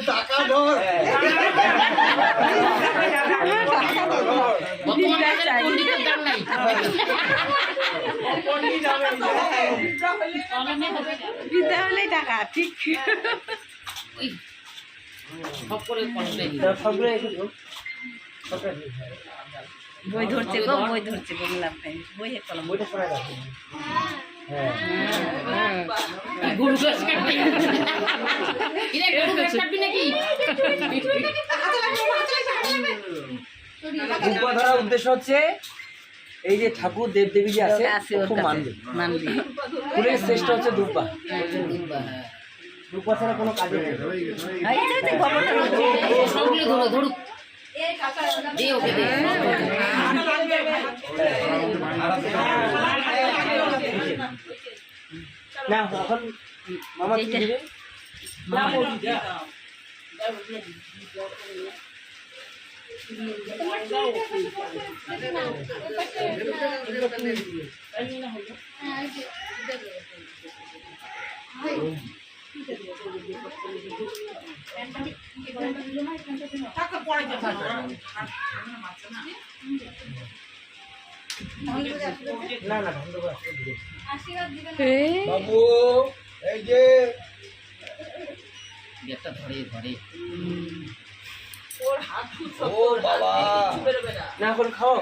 টাকা ধর হলে টাকা ঠিক বই ধরছে গো বই ধরছে বললাম বই কলম বইটা পড়া যাবে গরু গাছ কাটবি গরু গাছ কাটবি নাকি দুব্বা ধরার উদ্দেশ্য হচ্ছে এই যে ঠাকুর দেবদেবী যে আছে খুব মানবে ফুলের শ্রেষ্ঠ হচ্ছে দুব্বা দুব্বা ছাড়া কোনো কাজে নেই না এখন মামা কি দিবে না না বাবু এই যে গেটটা ধরে ধরে ও বাবা না এখন খাও